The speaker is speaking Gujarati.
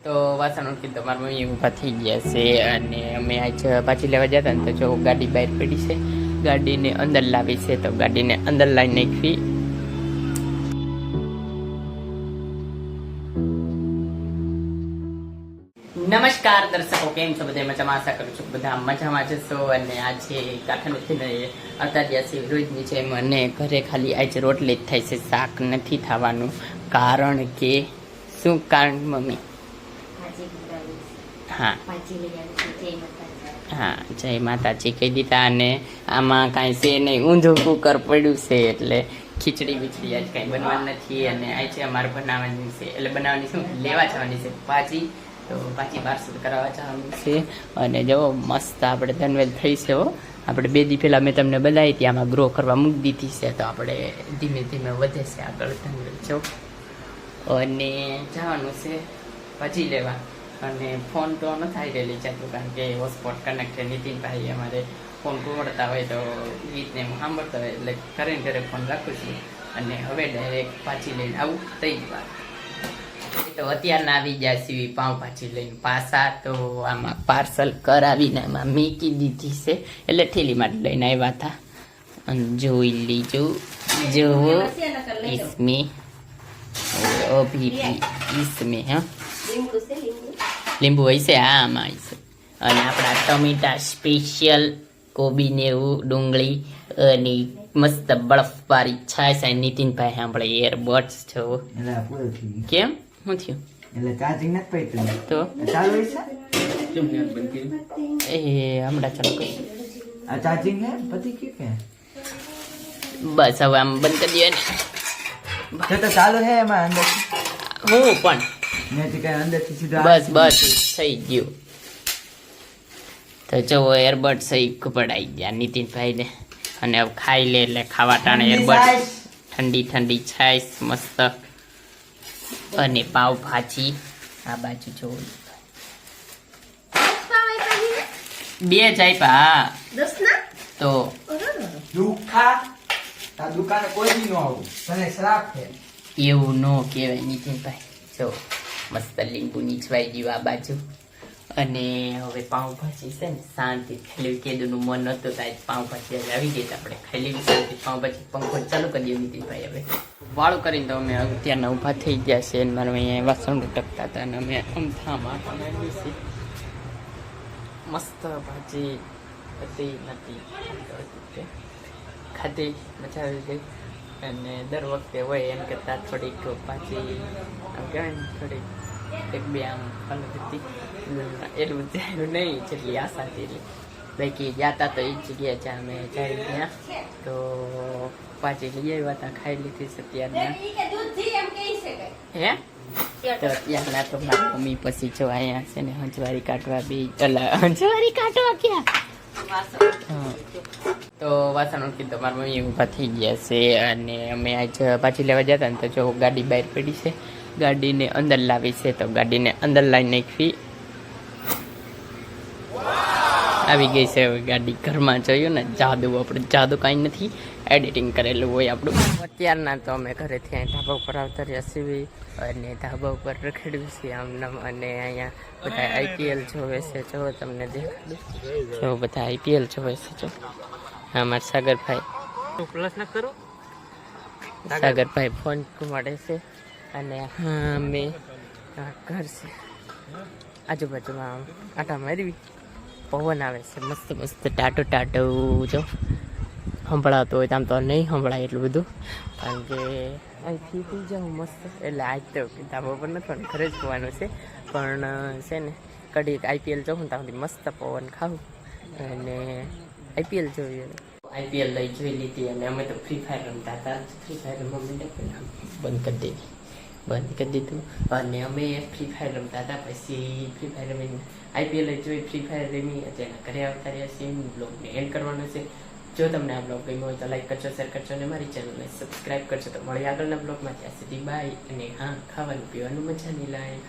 તો વાસણ ઉઠી તમારા મમ્મી ઊભા થઈ ગયા છે અને અમે આજ પાછી લેવા જતા ને તો જો ગાડી બહાર પડી છે, ગાડીને અંદર લાવી છે તો ગાડીને અંદર લાવી નાખવી. નમસ્કાર દર્શકો, કેમ છો? બધા મજામાં? આશા કરું છું બધા મજામાં જશો. અને આજે કાઠાણું અત્યારે છે રોજની છે મને ઘરે ખાલી આજે રોટલી જ થાય છે, શાક નથી થવાનું. કારણ કે શું કારણ મમ્મી? હા હા, જય માતાજી કહી દીધા. અને આમાં કાંઈ છે નહીં, ઊંધું કુકર પડ્યું છે એટલે ખીચડી બીચડી આજ કાંઈ બનવાનું નથી. અને આ છે અમારે બનાવવાની છે, એટલે બનાવવાની શું લેવા જવાની છે ભાજી. તો ભાજી પાર્સલ કરાવવા જવાનું છે. અને જો મસ્ત આપણે ધનવેલ થઈ છે હો. આપણે 2 દી પહેલાં મેં તમને બધાઈ હતી, આમાં ગ્રો કરવા મૂકી દીધી છે. તો આપણે ધીમે ધીમે વધે છે આગળ ધનવેલ જો. અને જવાનું છે ભાજી લેવા. અને ફોન તો ન થાય રહેલી ચાલતું, કારણ કે હોટસ્પોટ કનેક્ટ છે. નીતિનભાઈ અમારે ફોન કુવડતા હોય તો ગીતને હું સાંભળતા હોય એટલે ઘરે ઘરે ફોન રાખું છું. અને હવે ડાયરેક્ટ ભાજી લઈને આવું થઈ જ વાત. તો અત્યારના આવી ગયા સીવી પાઉંભાજી લઈને પાછા. તો આમાં પાર્સલ કરાવીને આમાં મૂકી દીધી છે, એટલે થેલીમાં લઈને આવ્યા હતા. અને જોઈ લીજો, જોવો इसमें अभी भी इसमें हाँ લીંબુ હોય છે, હા આમાં હોય છે. અને આપણા ટમેટા સ્પેશિયલ, કોબીને એવું, ડુંગળી અને મસ્ત બળફવાળી છાશ. નીતિનભાઈ સાંભળે એરબડ્સ છો કેમ શું થયું? એટલે ચાર્જિંગ નથી પડતું તો ચાલુ છે એ હમણાં ચાલુ કરી. આ ચાર્જિંગ હે પતિ કે બસ હવે આમ બંધ કરી દે ને. તો ચાલુ હે એમાં અંદર હું પણ મેં કઈ અંદર થી સીધા બસ બસ થઈ ગયું. તો જો એરબડ સહી પડાઈ ગયા નીતિનભાઈ ને. અને હવે ખાઈ લે એટલે ખાવા ટાણે એરબડ, ઠંડી ઠંડી છાશ મસ્ત. અને પાવ ભાજી આ બાજુ જો 2 જ આપ્યા. તો દુખા આ દુકાને કોઈ દી ન આવું, તને શ્રાપ છે. એવું ન કહેવાય નીતિનભાઈ. જો મસ્ત લીંબુ નીચવાઈ ગયું આ બાજુ. અને હવે પાઉંભાજી છે ને શાંતિ ખાઈ લેવી. કેદુનું મન હતું તો પાઉંભાજી હવે આવી ગઈ. આપણે ખાઈ લેવી શાંતિ પાઉંભાજી. પંખો ચાલુ કરી દઈએ નીતિનભાઈ. હવે વાળું કરીને તો અમે અત્યારના ઊભા થઈ ગયા છે. અને મારે અહીંયા વાસણ ટકતા હતા અને અમે અમથામાં છીએ. મસ્ત ભાજી હતી નથી ખાધી, મજા આવી ગઈ. અને દર વખતે હોય એમ કરતાં થોડીક ભાજી આમ કહેવાય ને થોડીક 1-2 આમ અલગ હતી. એટલું થયું નહીં જેટલી આશા હતી એટલી. બાકી ગયા તો એ જ જગ્યાએ જ્યાં અમે જઈ ગયા તો ભાજી લઈ આવ્યા હતા, ખાઈ લીધી છે અત્યારના. હે તો અત્યારના તો મારી મમ્મી પછી જો અહીંયા છે ને હંજવારી કાઢવા બી હંજવારી કાઢવા ક્યાં તો વાસણ ઉઠી તો મારા મમ્મી ઊભા થઈ ગયા છે. અને અમે આજ પાછી લેવા જતા ને તો જો ગાડી બહાર પડી છે, ગાડીને અંદર લાવી છે. તો ગાડીને અંદર લાવી નાખવી. આવી ગઈ છે હવે ગાડી ઘરમાં. જોયું ને જાદુ, આપણે જાદુ કાંઈ નથી, એડિટિંગ કરેલું હોય આપણું. અત્યારના તો અમે ઘરેથી અહીં ધાબા ઉપર આવતા રહ્યા છીએ. અને ધાબા ઉપર રખડ્યું છે આમ. અને અહીંયા બધા IPL જોવે છે. જો તમને દેખાડું, જો બધા IPL જોવે છે. જો હા મારા સાગરભાઈ પ્લસ ના કરો, સાગરભાઈ ફોન મળે છે. અને હા અમે ઘર છે આજુબાજુમાં આટા મારવી, પવન આવે છે મસ્ત મસ્ત ટાટો ટાટો. જો સંભળાતો હોય આમ તો નહીં સંભળાય એટલું બધું, કારણ કે અહીંથી થઈ જાઉં મસ્ત. એટલે આજ તો ધાબા પર નથી, ઘરે જ હોવાનું છે. પણ છે ને કડીક IPL જોઉં ત્યાં સુધી મસ્ત પવન ખાવું અને IPL જોઈએ. IPL લઈ જોઈ લીધી. અને અમે તો ફ્રી ફાયર રમતા હતા. ફ્રી ફાયર રમવા બંધ કરી દીધી, બંધ કરી દીધું. અને અમે ફ્રી ફાયર રમતા હતા. પછી ફ્રી ફાયર રમીને IPL જોઈ, ફ્રી ફાયર રમી. અત્યારે ઘરે આવતા રહ્યા છીએ. બ્લોગને એન્ડ કરવાનો છે. જો તમને આ બ્લોગ ગમ્યો હોય તો લાઈક કરજો, શેર કરજો અને મારી ચેનલને સબસ્ક્રાઈબ કરજો. તો મળી આગળના બ્લોગમાં. ત્યાં સુધી બાય. અને હા, ખાવાનું પીવાનું મજાની લાઈફ.